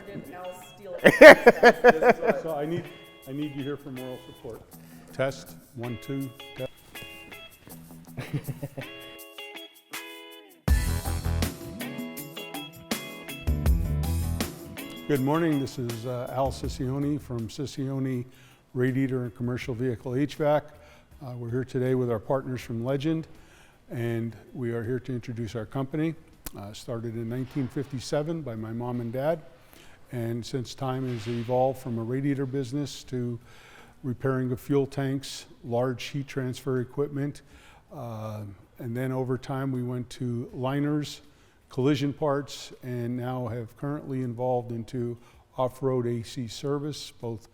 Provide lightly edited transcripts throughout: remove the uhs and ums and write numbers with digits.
didn't Al steal it? So I need you here for moral support. Test, 1, 2, test. Good morning, this is Al Cicioni from Cicioni Radiator and Commercial Vehicle HVAC. We're here today with our partners from Legend, and we are here to introduce our company. Started in 1957 by my mom and dad, and since time has evolved from a radiator business to repairing of fuel tanks, large heat transfer equipment, and then over time we went to liners, collision parts, and now have currently involved into off-road AC service, both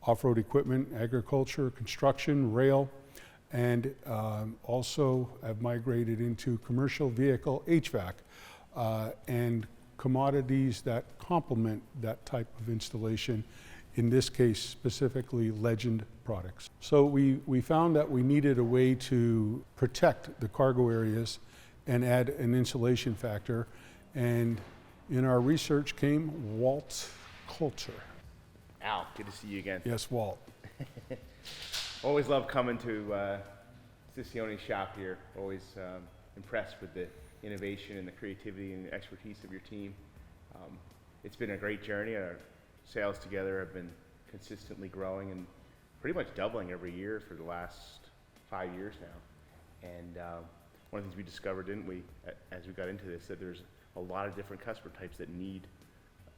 off-road equipment, agriculture, construction, rail, and also have migrated into commercial vehicle HVAC and commodities that complement that type of installation, in this case specifically Legend products. So we found that we needed a way to protect the cargo areas and add an insulation factor, and in our research came Walt Culture. Al, good to see you again. Yes, Walt. Always love coming to Cicioni's shop here. Always impressed with the innovation and the creativity and the expertise of your team. It's been a great journey. Our sales together have been consistently growing and pretty much doubling every year for the last 5 years now. And one of the things we discovered, didn't we, as we got into this, that there's a lot of different customer types that need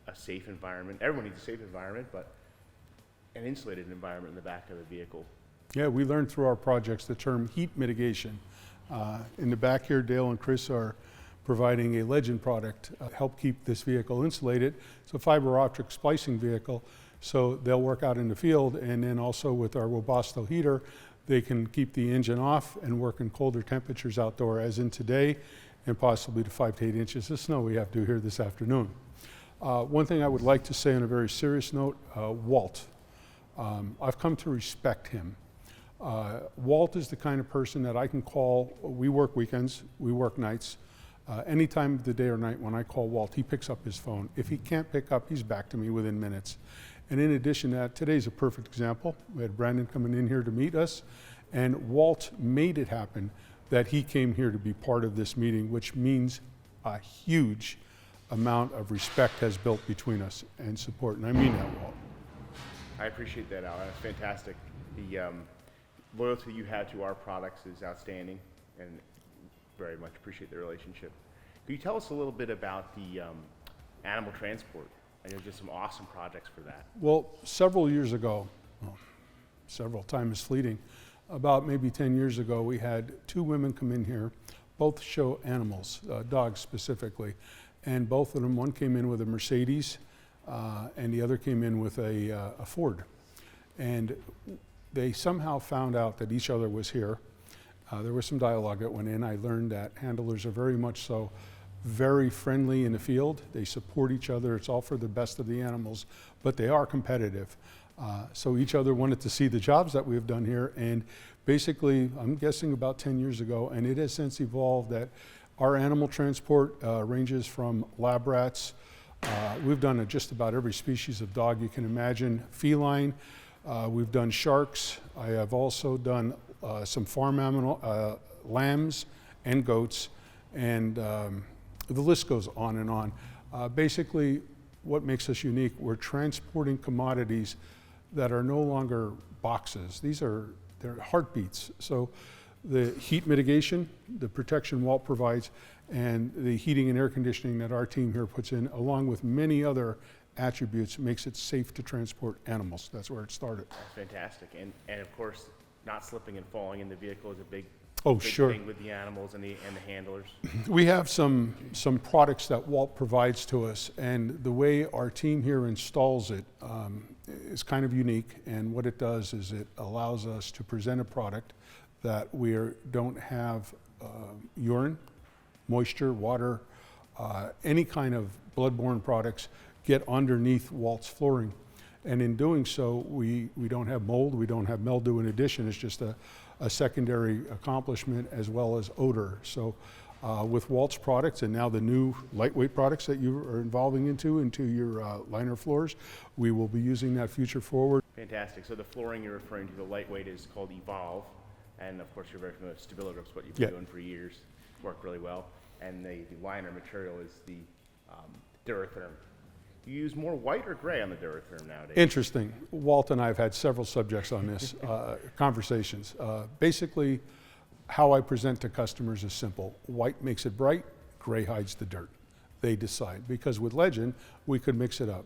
a safe environment. Everyone needs a safe environment, but an insulated environment in the back of the vehicle. Yeah, we learned through our projects the term heat mitigation. In the back here, Dale and Chris are providing a Legend product to help keep this vehicle insulated. It's a fiber optic splicing vehicle, so they'll work out in the field, and then also with our Robusto heater, they can keep the engine off and work in colder temperatures outdoor, as in today, and possibly to 5 to 8 inches of snow we have to here this afternoon. One thing I would like to say on a very serious note, Walt. I've come to respect him. Walt is the kind of person that I can call. We work weekends, we work nights. Any time of the day or night when I call Walt, he picks up his phone. If he can't pick up, he's back to me within minutes. And in addition to that, today's a perfect example. We had Brandon coming in here to meet us, and Walt made it happen that he came here to be part of this meeting, which means a huge amount of respect has built between us and support, and I mean that, Walt. I appreciate that, Al. That's fantastic. The loyalty you have to our products is outstanding, and very much appreciate the relationship. Can you tell us a little bit about the animal transport? I know just some awesome projects for that. Well, several years ago, several times fleeting, about maybe 10 years ago, we had 2 women come in here, both show animals, dogs specifically, and both of them, one came in with a Mercedes, and the other came in with a Ford. And they somehow found out that each other was here. There was some dialogue that went in. I learned that handlers are very much so very friendly in the field. They support each other. It's all for the best of the animals, but they are competitive. So each other wanted to see the jobs that we've done here, and basically, I'm guessing about 10 years ago, and it has since evolved that our animal transport ranges from lab rats. We've done just about every species of dog you can imagine, feline. We've done sharks. I have also done some farm animal, lambs and goats, and the list goes on and on. Basically, what makes us unique, we're transporting commodities that are no longer boxes. They're heartbeats. So the heat mitigation, the protection Walt provides, and the heating and air conditioning that our team here puts in, along with many other attributes, makes it safe to transport animals. That's where it started. That's fantastic. And of course, not slipping and falling in the vehicle is a big Sure. thing with the animals and the handlers. We have some products that Walt provides to us, and the way our team here installs it is kind of unique, and what it does is it allows us to present a product that we don't have urine, moisture, water, any kind of bloodborne products get underneath Walt's flooring. And in doing so, we don't have mold, we don't have mildew in addition. It's just a secondary accomplishment as well as odor. So with Walt's products and now the new lightweight products that you are evolving into your liner floors. We will be using that future forward. Fantastic. So the flooring you're referring to, the lightweight, is called Evolve. And of course, you're very familiar with stability grips, what you've been doing for years. It's worked really well. And the liner material is the Duratherm. You use more white or gray on the Duratherm nowadays? Interesting. Walt and I have had several subjects on this, conversations. Basically, how I present to customers is simple. White makes it bright, gray hides the dirt. They decide. Because with Legend, we could mix it up.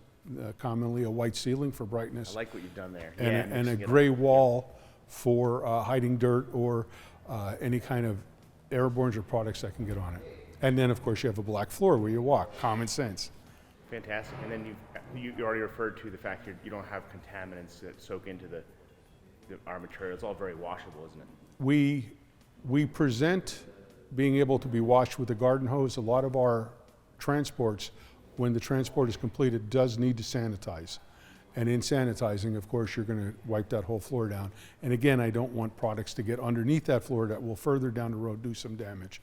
Commonly a white ceiling for brightness. I like what you've done there. And a gray wall for hiding dirt or any kind of airborne or products that can get on it. And then, of course, you have a black floor where you walk. Common sense. Fantastic. And then you already referred to the fact you don't have contaminants that soak into our material. It's all very washable, isn't it? We present being able to be washed with a garden hose. A lot of our transports, when the transport is completed, does need to sanitize. And in sanitizing, of course, you're going to wipe that whole floor down. And again, I don't want products to get underneath that floor that will further down the road do some damage.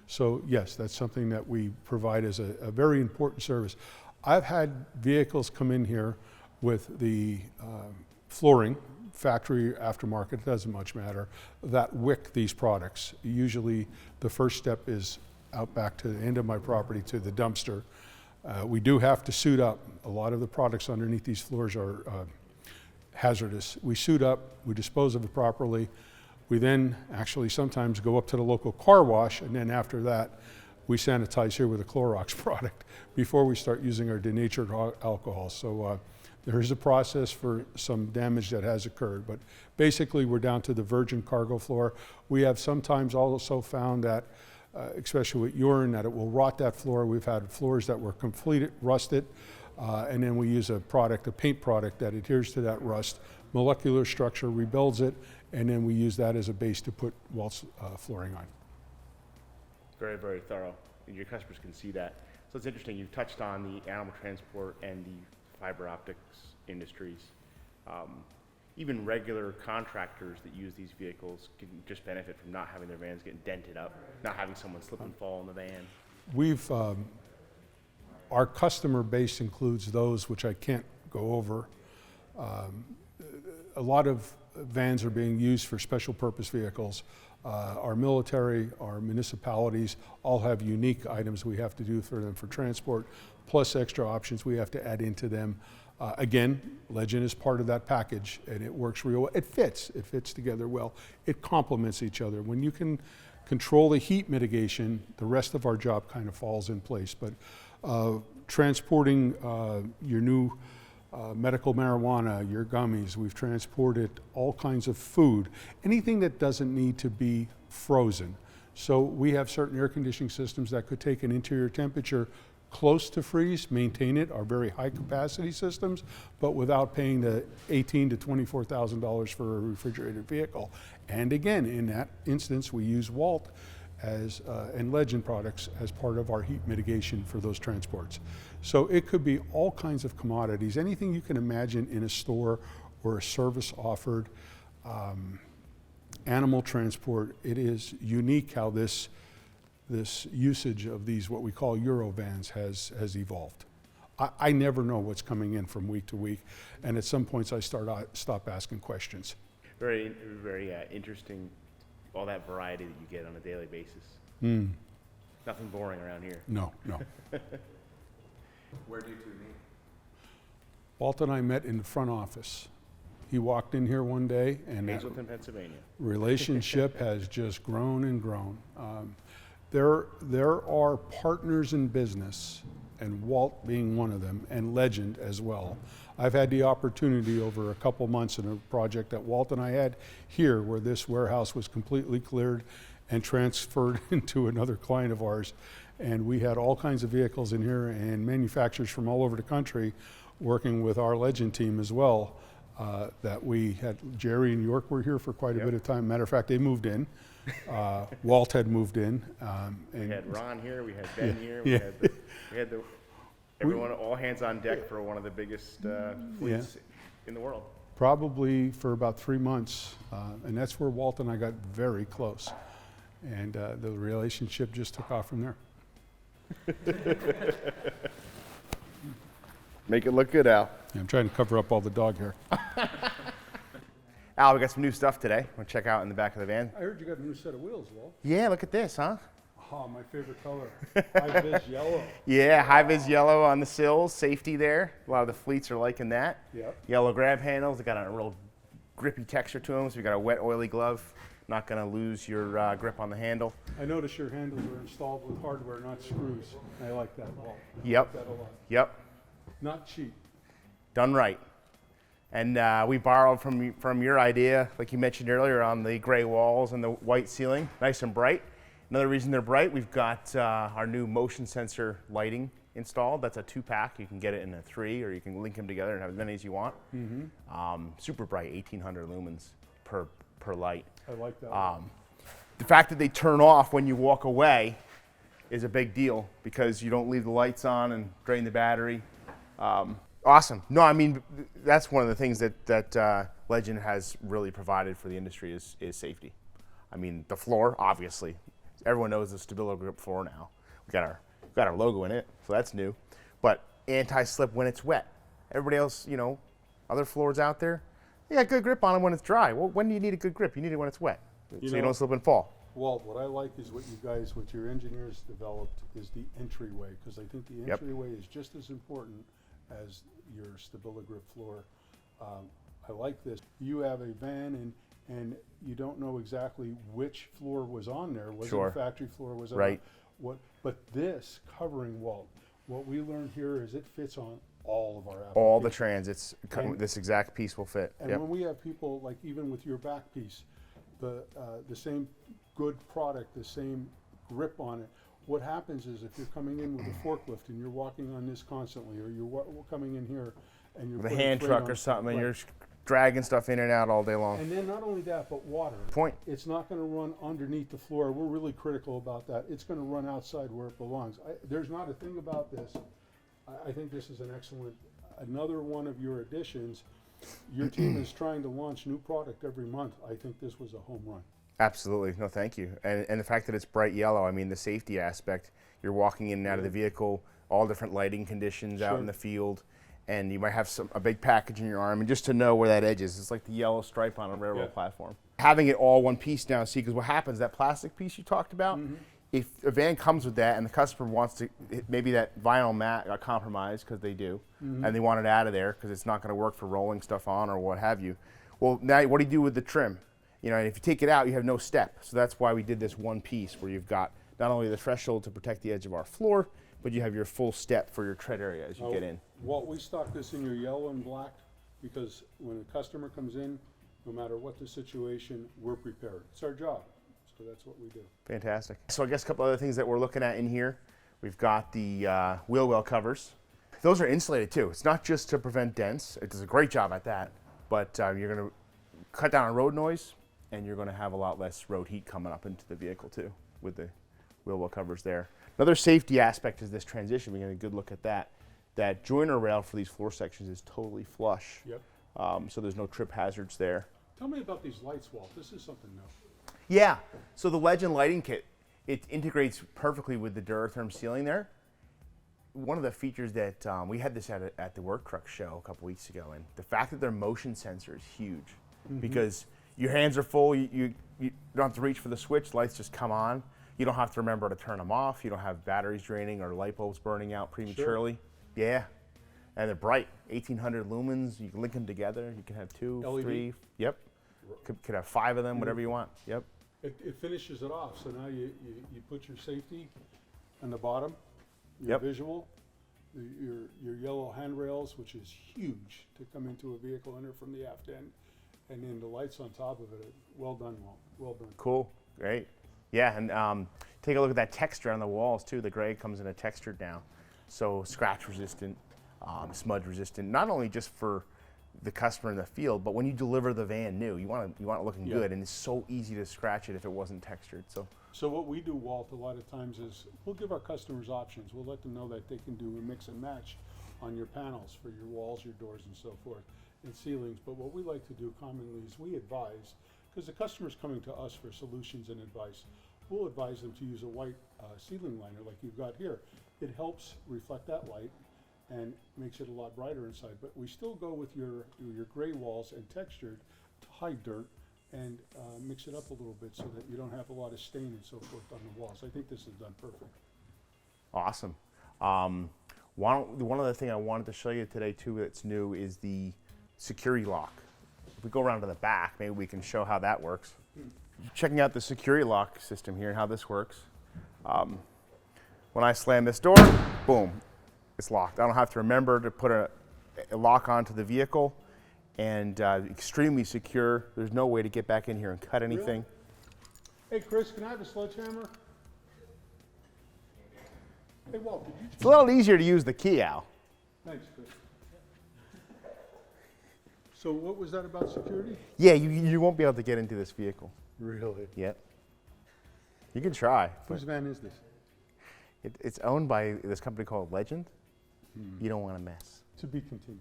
So yes, that's something that we provide as a very important service. I've had vehicles come in here with the flooring, factory, aftermarket, doesn't much matter, that wick these products. Usually the first step is out back to the end of my property to the dumpster. We do have to suit up. A lot of the products underneath these floors are hazardous. We suit up, we dispose of it properly. We then actually sometimes go up to the local car wash, and then after that, we sanitize here with a Clorox product before we start using our denatured alcohol. So there is a process for some damage that has occurred, but basically we're down to the virgin cargo floor. We have sometimes also found that, especially with urine, that it will rot that floor. We've had floors that were completely rusted, and then we use a paint product that adheres to that rust, molecular structure, rebuilds it, and then we use that as a base to put Walt's flooring on. Very, very thorough. And your customers can see that. So it's interesting, you've touched on the animal transport and the fiber optics industries. Even regular contractors that use these vehicles can just benefit from not having their vans getting dented up, not having someone slip and fall in the van. Our customer base includes those which I can't go over. A lot of vans are being used for special purpose vehicles. Our military, our municipalities all have unique items we have to do for them for transport, plus extra options we have to add into them. Again, Legend is part of that package, and it works real well. It fits together well. It complements each other. When you can control the heat mitigation, the rest of our job kind of falls in place. But transporting your new medical marijuana, your gummies, we've transported all kinds of food, anything that doesn't need to be frozen. So we have certain air conditioning systems that could take an interior temperature close to freeze, maintain it, are very high capacity systems, but without paying the $18,000 to $24,000 for a refrigerated vehicle. And again, in that instance, we use Walt and Legend products as part of our heat mitigation for those transports. So it could be all kinds of commodities, anything you can imagine in a store or a service offered. Animal transport, it is unique how this usage of these, what we call Euro vans, has evolved. I never know what's coming in from week to week, and at some points I stop asking questions. Very, very interesting, all that variety that you get on a daily basis. Nothing boring around here. No. Where do you two meet? Walt and I met in the front office. He walked in here one day, and Hazleton, Pennsylvania. Relationship has just grown and grown. There are partners in business, and Walt being one of them, and Legend as well. I've had the opportunity over a couple months in a project that Walt and I had here, where this warehouse was completely cleared and transferred into another client of ours. And we had all kinds of vehicles in here and manufacturers from all over the country working with our Legend team as well. That we had, Jerry and York were here for quite a bit of time. Matter of fact, they moved in. Walt had moved in. We had Ron here, we had Ben here, we had everyone, all hands on deck for one of the biggest fleets in the world. Probably for about 3 months, and that's where Walt and I got very close. And the relationship just took off from there. Make it look good, Al. Yeah, I'm trying to cover up all the dog hair. Al, we got some new stuff today. We'll check out in the back of the van. I heard you got a new set of wheels, Walt. Yeah, look at this, huh? Oh, my favorite color. High-vis yellow. Yeah, high-vis yellow on the sills, safety there. A lot of the fleets are liking that. Yep. Yellow grab handles. They got a real grippy texture to them, so you got a wet, oily glove. Not going to lose your grip on the handle. I noticed your handles were installed with hardware, not screws. I like that, Walt. I Yep. like that a lot. Yep. Not cheap. Done right. And we borrowed from your idea, like you mentioned earlier, on the gray walls and the white ceiling, nice and bright. Another reason they're bright, we've got our new motion sensor lighting installed. That's a 2-pack. You can get it in a 3, or you can link them together and have as many as you want. Super bright, 1,800 lumens per light. I like that. The fact that they turn off when you walk away is a big deal because you don't leave the lights on and drain the battery. Awesome. No, I mean, that's one of the things that Legend has really provided for the industry is safety. I mean, the floor, obviously. Everyone knows the Stabilo Grip floor now. We got our logo in it, so that's new. But anti-slip when it's wet. Everybody else, you know, other floors out there, they got good grip on them when it's dry. Well, when do you need a good grip? You need it when it's wet, so you don't slip and fall. Walt, what I like is what your engineers developed is the entryway, because I think the entryway is just as important as your Stabilo Grip floor. I like this. You have a van and you don't know exactly which floor was on there. Was it a factory floor? Was it right? But this covering, Walt, what we learned here is it fits on all of our applications. All the transits, this exact piece will fit. And when we have people, like even with your back piece, the same good product, the same grip on it, what happens is if you're coming in with a forklift and you're walking on this constantly, or you're coming in here and you're with a hand truck or something, and you're dragging stuff in and out all day long. And then not only that, but water. Point. It's not going to run underneath the floor. We're really critical about that. It's going to run outside where it belongs. There's not a thing about this. I think this is an excellent, another one of your additions. Your team is trying to launch new product every month. I think this was a home run. Absolutely. No, thank you. And the fact that it's bright yellow, I mean, the safety aspect, you're walking in and out of the vehicle, all different lighting conditions out in the field, and you might have a big package in your arm, and just to know where that edge is, it's like the yellow stripe on a railroad platform. Having it all one piece now, see, because what happens, that plastic piece you talked about, if a van comes with that and the customer wants to, maybe that vinyl mat got compromised, because they do, and they want it out of there because it's not going to work for rolling stuff on or what have you. Well, now what do you do with the trim? You know, and if you take it out, you have no step. So that's why we did this one piece where you've got not only the threshold to protect the edge of our floor, but you have your full step for your tread area as you get in. Walt, we stock this in your yellow and black because when a customer comes in, no matter what the situation, we're prepared. It's our job. So that's what we do. Fantastic. So I guess a couple other things that we're looking at in here. We've got the wheel well covers. Those are insulated too. It's not just to prevent dents. It does a great job at that, but you're going to cut down on road noise, and you're going to have a lot less road heat coming up into the vehicle too with the wheel well covers there. Another safety aspect is this transition. We're going to get a good look at that. That joiner rail for these floor sections is totally flush. Yep. So there's no trip hazards there. Tell me about these lights, Walt. This is something new. Yeah. So the Legend lighting kit, it integrates perfectly with the Duratherm ceiling there. One of the features that we had this at the Work Truck show a couple weeks ago, and the fact that their motion sensor is huge because your hands are full, you don't have to reach for the switch, lights just come on. You don't have to remember to turn them off. You don't have batteries draining or light bulbs burning out prematurely. Sure. Yeah. And they're bright, 1,800 lumens. You can link them together. You can have 2, LED. 3. Yep. Could have 5 of them, whatever you want. Yep. It finishes it off. So now you put your safety on the bottom, your visual, your yellow handrails, which is huge to come into a vehicle enter from the aft end, and then the lights on top of it. Well done, Walt. Well done. Cool. Great. Yeah, and take a look at that texture on the walls too. The gray comes in a textured now, so scratch resistant, smudge resistant. Not only just for the customer in the field, but when you deliver the van new, you want it looking good, and it's so easy to scratch it if it wasn't textured. So what we do, Walt, a lot of times is we'll give our customers options. We'll let them know that they can do a mix and match on your panels for your walls, your doors, and so forth, and ceilings. But what we like to do commonly is we advise, because the customer's coming to us for solutions and advice. we'll advise them to use a white ceiling liner like you've got here. It helps reflect that light and makes it a lot brighter inside. But we still go with your gray walls and textured to hide dirt and mix it up a little bit so that you don't have a lot of stain and so forth on the walls. I think this is done perfect. Awesome. One other thing I wanted to show you today too that's new is the security lock. If we go around to the back, maybe we can show how that works. Checking out the security lock system here and how this works. When I slam this door, boom, it's locked. I don't have to remember to put a lock onto the vehicle, and extremely secure. There's no way to get back in here and cut anything. Really? Hey Chris, can I have a sledgehammer? Hey Walt, did you? It's a little easier to use the key, Al. Thanks, Chris. So what was that about security? Yeah, you won't be able to get into this vehicle. Really? Yet. You can try. Whose van is this? It's owned by this company called Legend. You don't want to mess. To be continued.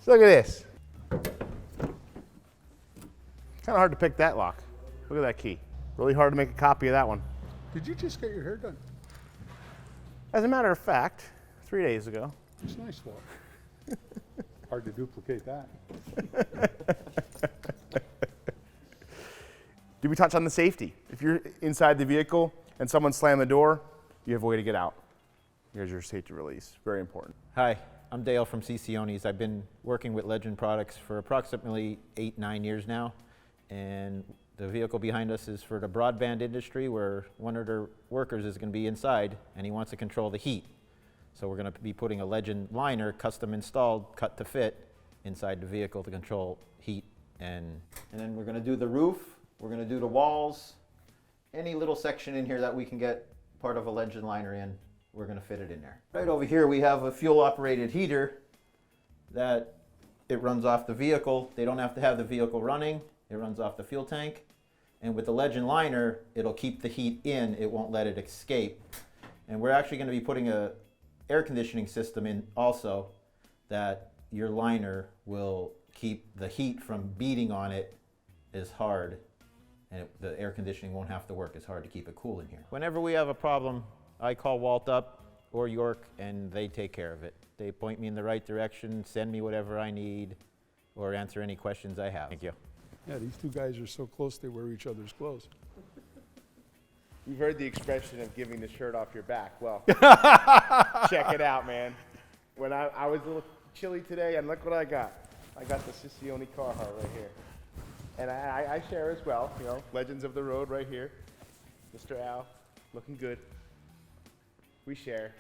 So look at this. Kind of hard to pick that lock. Look at that key. Really hard to make a copy of that one. Did you just get your hair done? As a matter of fact, 3 days ago. It's nice, Walt. Hard to duplicate that. Did we touch on the safety? If you're inside the vehicle and someone slammed the door, you have a way to get out. Here's your safety release. Very important. Hi, I'm Dale from Cicioni's. I've been working with Legend products for approximately 8-9 years now, and the vehicle behind us is for the broadband industry, where one of their workers is going to be inside and he wants to control the heat. So we're going to be putting a Legend liner, custom installed, cut to fit, inside the vehicle to control heat. And then we're going to do the roof, we're going to do the walls, any little section in here that we can get part of a Legend liner in, we're going to fit it in there. Right over here we have a fuel operated heater that it runs off the vehicle. They don't have to have the vehicle running, it runs off the fuel tank. And with the Legend liner, it'll keep the heat in, it won't let it escape. And we're actually going to be putting a air conditioning system in also, that your liner will keep the heat from beating on it as hard, and the air conditioning won't have to work as hard to keep it cool in here. Whenever we have a problem, I call Walt up or York and they take care of it. They point me in the right direction, send me whatever I need, or answer any questions I have. Thank you. Yeah, these two guys are so close they wear each other's clothes. You've heard the expression of giving the shirt off your back. Well, check it out, man. When I was a little chilly today, and look what I got. I got the Cicioni Carhartt right here. And I share as well, you know, Legends of the Road right here. Mr. Al, looking good. We share.